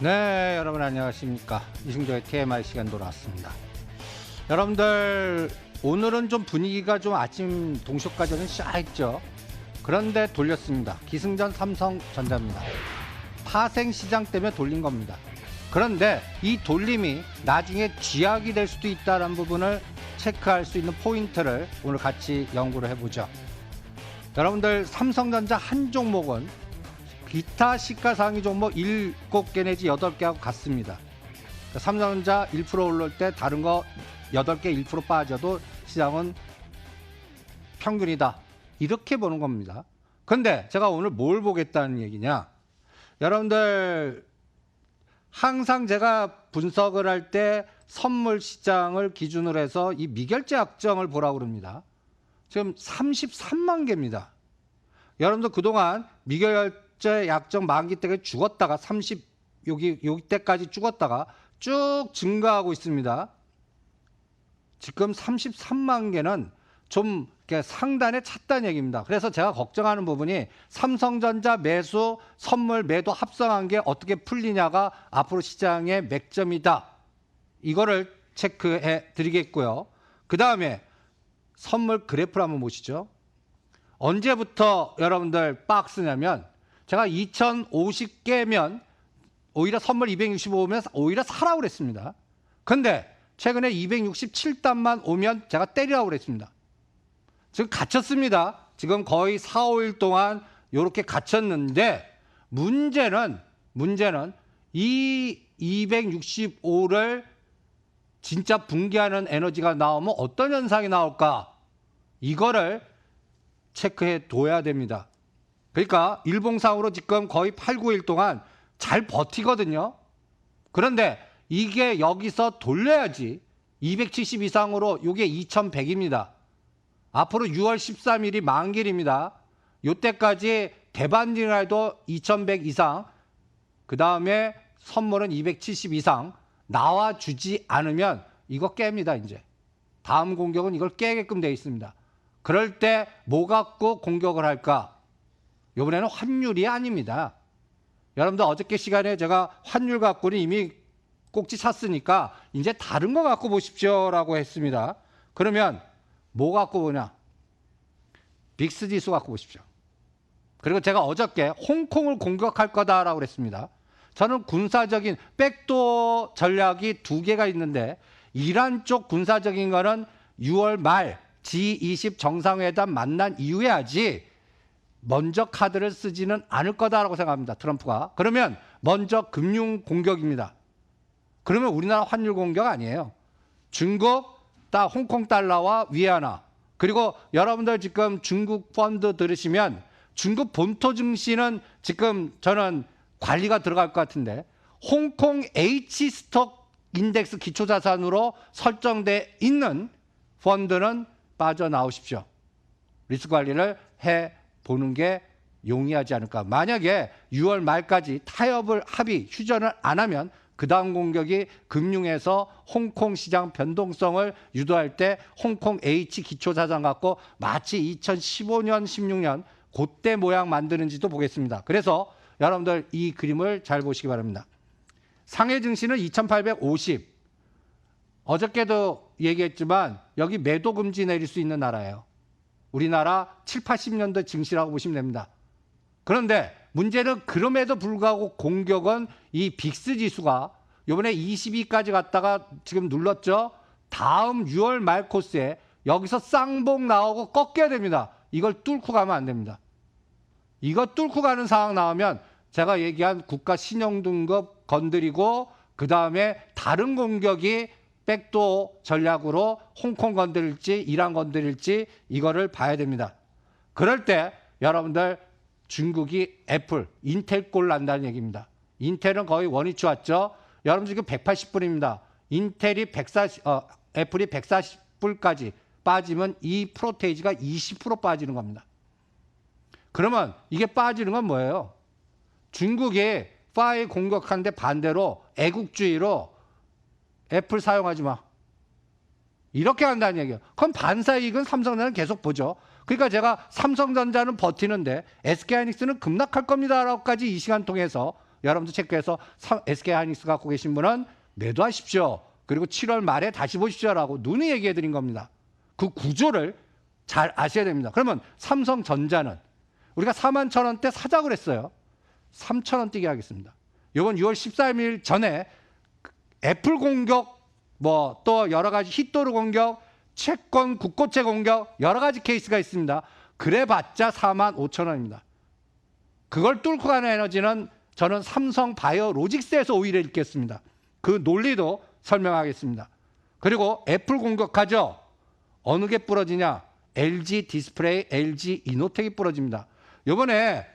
네, 여러분 안녕하십니까. 이승조의 TMI 시간 돌아왔습니다. 여러분들 오늘은 좀 분위기가 좀 아침 동쇼까지는 샤했죠. 그런데 돌렸습니다. 기승전 삼성전자입니다. 파생시장 때문에 돌린 겁니다. 그런데 이 돌림이 나중에 쥐약이 될 수도 있다는 부분을 체크할 수 있는 포인트를 오늘 같이 연구를 해보죠. 여러분들 삼성전자 한 종목은 기타 시가상위 종목 7개 내지 8개하고 같습니다. 삼성전자 1% 오를 때 다른 거 8개 1% 빠져도 시장은 평균이다. 이렇게 보는 겁니다. 근데 제가 오늘 뭘 보겠다는 얘기냐. 여러분들 항상 제가 분석을 할 때 선물 시장을 기준으로 해서 이 미결제 약정을 보라고 그럽니다. 지금 33만 개입니다. 여러분들 그동안 미결제 약정 만기 때까지 죽었다가 여기 때까지 죽었다가 쭉 증가하고 있습니다. 지금 33만 개는 좀 상단에 찼다는 얘기입니다. 그래서 제가 걱정하는 부분이 삼성전자 매수, 선물 매도 합성한 게 어떻게 풀리냐가 앞으로 시장의 맥점이다. 이거를 체크해 드리겠고요. 그 다음에 선물 그래프를 한번 보시죠. 언제부터 여러분들 박스냐면 제가 2050개면 오히려 선물 265면 오히려 사라고 그랬습니다. 근데 최근에 267단만 오면 제가 때리라고 그랬습니다. 지금 갇혔습니다. 지금 거의 4, 5일 동안 이렇게 갇혔는데 문제는 이 265를 진짜 붕괴하는 에너지가 나오면 어떤 현상이 나올까? 이거를 체크해 둬야 됩니다. 그러니까 일봉상으로 지금 거의 8, 9일 동안 잘 버티거든요. 그런데 이게 여기서 돌려야지 270 이상으로 이게 2100입니다. 앞으로 6월 13일이 만길입니다. 이때까지 대반등이라도 2100 이상, 그 다음에 선물은 270 이상 나와주지 않으면 이거 깹니다. 이제 다음 공격은 이걸 깨게끔 되어 있습니다. 그럴 때 뭐 갖고 공격을 할까? 이번에는 환율이 아닙니다. 여러분들 어저께 시간에 제가 환율 갖고는 이미 꼭지 찼으니까 이제 다른 거 갖고 보십시오라고 했습니다. 그러면 뭐 갖고 보냐? 빅스 지수 갖고 보십시오. 그리고 제가 어저께 홍콩을 공격할 거다라고 그랬습니다. 저는 군사적인 백도어 전략이 2개가 있는데 이란 쪽 군사적인 거는 6월 말 G20 정상회담 만난 이후에 하지 먼저 카드를 쓰지는 않을 거다라고 생각합니다. 트럼프가. 그러면 먼저 금융 공격입니다. 그러면 우리나라 환율 공격 아니에요. 중국, 홍콩 달러와 위안화. 그리고 여러분들 지금 중국 펀드 들으시면 중국 본토 증시는 지금 저는 관리가 들어갈 것 같은데 홍콩 H스톡 인덱스 기초자산으로 설정돼 있는 펀드는 빠져나오십시오. 리스크 관리를 해보는 게 용이하지 않을까. 만약에 6월 말까지 합의, 휴전을 안 하면 그 다음 공격이 금융에서 홍콩 시장 변동성을 유도할 때 홍콩 H 기초자산 갖고 마치 2015년, 16년 그때 모양 만드는지도 보겠습니다. 그래서 여러분들 이 그림을 잘 보시기 바랍니다. 상해 증시는 2850. 어저께도 얘기했지만 여기 매도 금지 내릴 수 있는 나라예요. 우리나라 7, 80년대 증시라고 보시면 됩니다. 그런데 문제는 그럼에도 불구하고 공격은 이 빅스 지수가 이번에 22까지 갔다가 지금 눌렀죠. 다음 6월 말 코스에 여기서 쌍봉 나오고 꺾여야 됩니다. 이걸 뚫고 가면 안 됩니다. 이거 뚫고 가는 상황 나오면 제가 얘기한 국가 신용등급 건드리고 그 다음에 다른 공격이 백도 전략으로 홍콩 건드릴지 이란 건드릴지 이거를 봐야 됩니다. 그럴 때 여러분들 중국이 애플, 인텔 꼴 난다는 얘기입니다. 인텔은 거의 원위치 왔죠. 여러분 지금 180불입니다. 인텔이 애플이 140불까지 빠지면 이 프로테이지가 20% 빠지는 겁니다. 그러면 이게 빠지는 건 뭐예요? 중국이 5 공격하는데 반대로 애국주의로 애플 사용하지 마. 이렇게 한다는 얘기예요. 그럼 반사이익은 삼성전자는 계속 보죠. 그러니까 제가 삼성전자는 버티는데 SK하이닉스는 급락할 겁니다라고까지 이 시간 통해서 여러분들 체크해서 SK하이닉스 갖고 계신 분은 매도하십시오. 그리고 7월 말에 다시 보십시오라고 누누이 얘기해 드린 겁니다. 그 구조를 잘 아셔야 됩니다. 그러면 삼성전자는 우리가 41,000원대 사자 그랬어요. 3,000원 뛰게 하겠습니다. 이번 6월 13일 전에 애플 공격, 뭐 또 여러 가지 히토르 공격, 채권 국고채 공격 여러 가지 케이스가 있습니다. 그래봤자 45,000원입니다. 그걸 뚫고 가는 에너지는 저는 삼성 바이오로직스에서 오히려 읽겠습니다. 그 논리도 설명하겠습니다. 그리고 애플 공격하죠. 어느 게 부러지냐? LG 디스플레이, LG 이노텍이 부러집니다. 이번에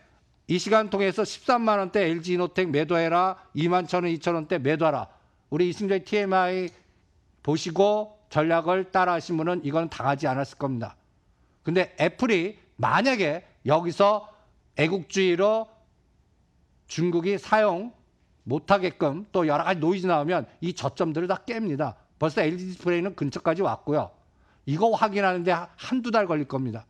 이 시간 통해서 13만 원대 LG 이노텍 매도해라. 21,000원, 2,000원대 매도하라. 우리 이승조의 TMI 보시고 전략을 따라 하신 분은 이건 당하지 않았을 겁니다. 근데 애플이 만약에 여기서 애국주의로 중국이 사용 못하게끔 또 여러 가지 노이즈 나오면 이 저점들을 다 깹니다. 벌써 LG 디스플레이는 근처까지 왔고요. 이거 확인하는데 한두 달 걸릴 겁니다.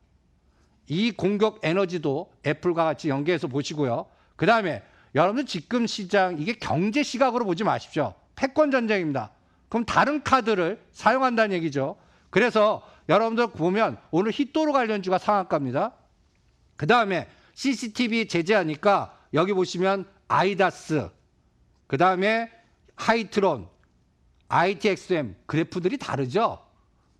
이 공격 에너지도 애플과 같이 연계해서 보시고요. 그 다음에 여러분들 지금 시장 이게 경제 시각으로 보지 마십시오. 패권 전쟁입니다. 그럼 다른 카드를 사용한다는 얘기죠. 그래서 여러분들 보면 오늘 히토르 관련주가 상한가입니다. 그 다음에 CCTV 제재하니까 여기 보시면 아이다스, 그 다음에 하이트론, ITXM 그래프들이 다르죠.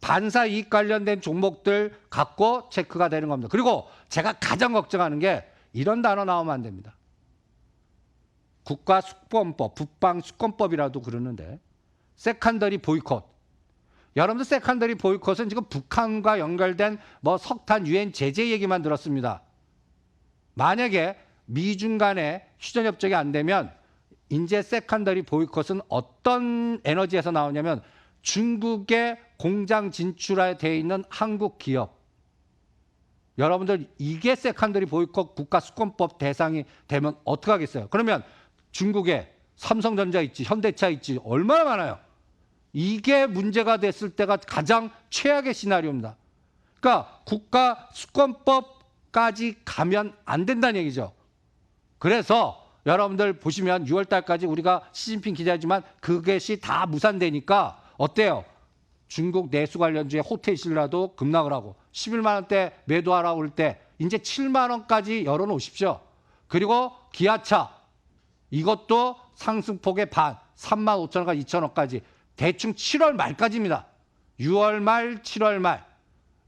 반사 이익 관련된 종목들 갖고 체크가 되는 겁니다. 그리고 제가 가장 걱정하는 게 이런 단어 나오면 안 됩니다. 국가수권법, 북방수권법이라도 그러는데 세컨더리 보이콧. 여러분들 세컨더리 보이콧은 지금 북한과 연결된 뭐 석탄 유엔 제재 얘기만 들었습니다. 만약에 미중 간에 휴전협정이 안 되면 이제 세컨더리 보이콧은 어떤 에너지에서 나오냐면 중국의 공장 진출에 되어 있는 한국 기업. 여러분들 이게 세컨더리 보이콧 국가수권법 대상이 되면 어떡하겠어요? 그러면 중국에 삼성전자 있지, 현대차 있지, 얼마나 많아요. 이게 문제가 됐을 때가 가장 최악의 시나리오입니다. 그러니까 국가수권법까지 가면 안 된다는 얘기죠. 그래서 여러분들 보시면 6월 달까지 우리가 시진핑 기자지만 그것이 다 무산되니까 어때요? 중국 내수 관련주의 호텔신라도 급락을 하고 11만 원대 매도하라고 할 때 이제 7만 원까지 열어놓으십시오. 그리고 기아차 이것도 상승폭의 반 3만 5천 원까지 2천 원까지 대충 7월 말까지입니다. 6월 말 7월 말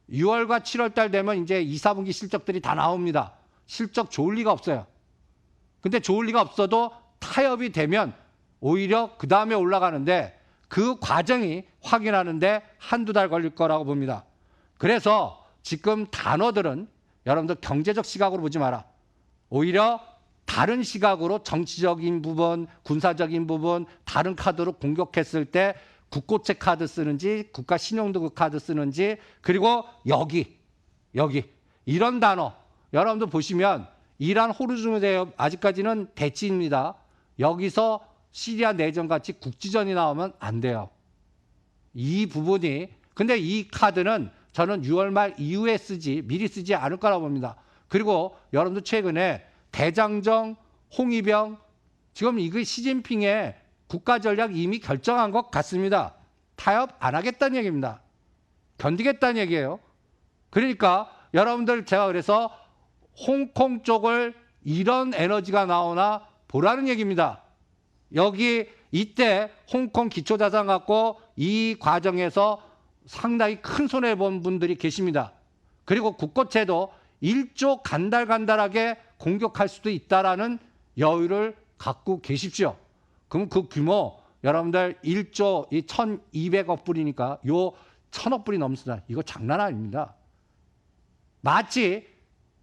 6월과 7월 달 되면 이제 2, 4분기 실적들이 다 나옵니다. 실적 좋을 리가 없어요. 근데 좋을 리가 없어도 타협이 되면 오히려 그 다음에 올라가는데 그 과정이 확인하는데 한두 달 걸릴 거라고 봅니다. 그래서 지금 단어들은 여러분들 경제적 시각으로 보지 마라. 오히려 다른 시각으로 정치적인 부분, 군사적인 부분, 다른 카드로 공격했을 때 국고채 카드 쓰는지, 국가신용도구 카드 쓰는지, 그리고 여기 이런 단어 여러분들 보시면 이란 호르무즈 대협 아직까지는 대치입니다. 여기서 시리아 내전 같이 국지전이 나오면 안 돼요. 이 부분이 근데 이 카드는 저는 6월 말 이후에 쓰지 미리 쓰지 않을 거라고 봅니다. 그리고 여러분들 최근에 대장정, 홍위병 지금 이거 시진핑의 국가전략 이미 결정한 것 같습니다. 타협 안 하겠다는 얘기입니다. 견디겠다는 얘기예요. 그러니까 여러분들 제가 그래서 홍콩 쪽을 이런 에너지가 나오나 보라는 얘기입니다. 여기 이때 홍콩 기초자산 갖고 이 과정에서 상당히 큰 손해본 분들이 계십니다. 그리고 국고채도 1조 간달간달하게 공격할 수도 있다라는 여유를 갖고 계십시오. 그럼 그 규모 여러분들 1조 1,200억 불이니까 요 1,000억 불이 넘습니다. 이거 장난 아닙니다. 마치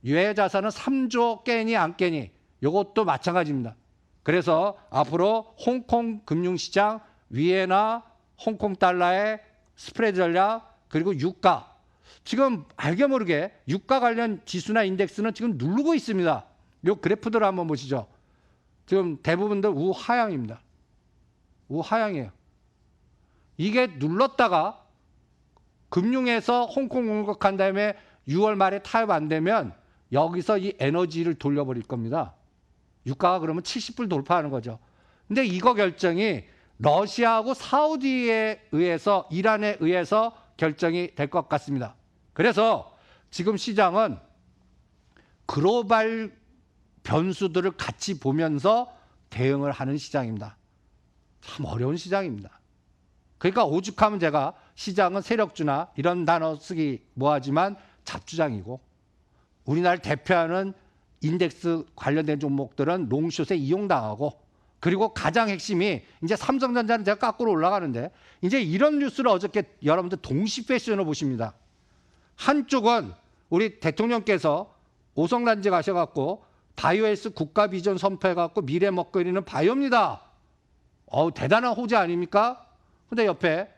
유해자산은 3조 깨니 안 깨니 이것도 마찬가지입니다. 그래서 앞으로 홍콩 금융시장, 위에나 홍콩 달러의 스프레드 전략, 그리고 유가. 지금 알게 모르게 유가 관련 지수나 인덱스는 지금 누르고 있습니다. 이 그래프들을 한번 보시죠. 지금 대부분들 우하향입니다. 우하향이에요. 이게 눌렀다가 금융에서 홍콩 공격한 다음에 6월 말에 타협 안 되면 여기서 이 에너지를 돌려버릴 겁니다. 유가가 그러면 70불 돌파하는 거죠. 근데 이거 결정이 러시아하고 사우디에 의해서, 이란에 의해서 결정이 될 것 같습니다. 그래서 지금 시장은 글로벌 변수들을 같이 보면서 대응을 하는 시장입니다. 참 어려운 시장입니다. 그러니까 오죽하면 제가 시장은 세력주나 이런 단어 쓰기 뭐하지만 잡주장이고, 우리나라를 대표하는 인덱스 관련된 종목들은 롱숏에 이용당하고, 그리고 가장 핵심이 이제 삼성전자는 제가 거꾸로 올라가는데, 이제 이런 뉴스를 어저께 여러분들 동시 패션으로 보십니다. 한쪽은 우리 대통령께서 오성란지 가셔갖고 바이오헬스 국가 비전 선포해갖고 미래 먹거리는 바이오입니다. 대단한 호재 아닙니까? 근데 옆에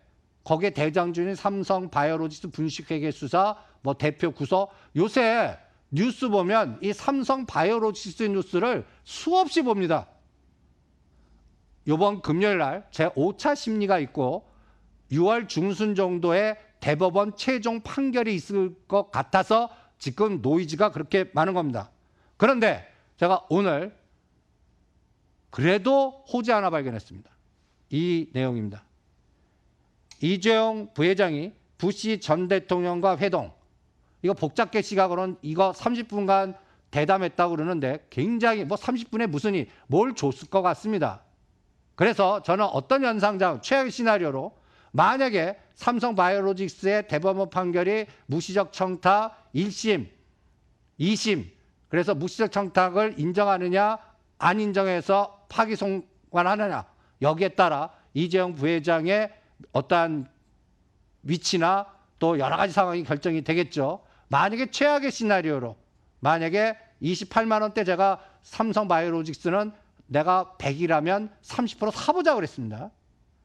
거기에 대장주인 삼성 바이오로직스 분식회계 수사 뭐 대표 구서, 요새 뉴스 보면 이 삼성 바이오로직스 뉴스를 수없이 봅니다. 이번 금요일 날 제 5차 심리가 있고 6월 중순 정도에 대법원 최종 판결이 있을 것 같아서 지금 노이즈가 그렇게 많은 겁니다. 그런데 제가 오늘 그래도 호재 하나 발견했습니다. 이 내용입니다. 이재용 부회장이 부시 전 대통령과 회동, 이거 복잡계 시각으로는 이거 30분간 대담했다고 그러는데 굉장히 뭐 30분에 무슨 뭘 줬을 것 같습니다. 그래서 저는 어떤 연상장, 최악의 시나리오로 만약에 삼성 바이오로직스의 대법원 판결이 무시적 청탁 1심, 2심, 그래서 무시적 청탁을 인정하느냐 안 인정해서 파기송환하느냐, 여기에 따라 이재용 부회장의 어떠한 위치나 또 여러 가지 상황이 결정이 되겠죠. 만약에 최악의 시나리오로, 만약에 28만 원대 제가 삼성 바이오로직스는 내가 100이라면 30% 사보자 그랬습니다.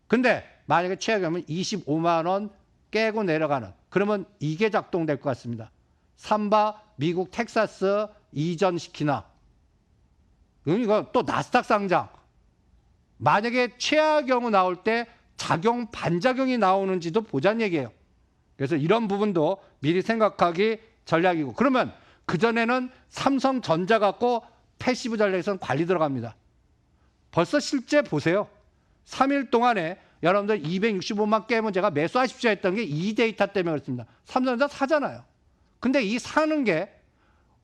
근데 만약에 최악이면 25만 원 깨고 내려가는, 그러면 이게 작동될 것 같습니다. 삼바 미국 텍사스 이전시키나, 이거 또 나스닥 상장, 만약에 최악 경우 나올 때 작용 반작용이 나오는지도 보자는 얘기예요. 그래서 이런 부분도 미리 생각하기 전략이고, 그러면 그전에는 삼성전자 갖고 패시브 전략에서는 관리 들어갑니다. 벌써 실제 보세요. 3일 동안에 여러분들 265만 깨면 제가 매수하십시오 했던 게 이 데이터 때문에 그렇습니다. 삼성전자 사잖아요. 근데 이 사는 게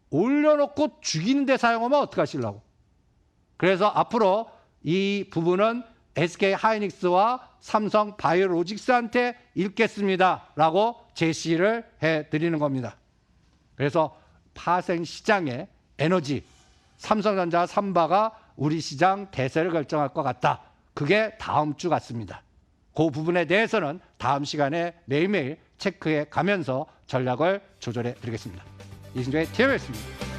올려놓고 죽이는 데 사용하면 어떡하시려고. 그래서 앞으로 이 부분은 SK 하이닉스와 삼성 바이오로직스한테 읽겠습니다 라고 제시를 해드리는 겁니다. 그래서 파생 시장의 에너지, 삼성전자 삼바가 우리 시장 대세를 결정할 것 같다. 그게 다음 주 같습니다. 그 부분에 대해서는 다음 시간에 매일매일 체크해 가면서 전략을 조절해 드리겠습니다. 이승조의 TMS입니다.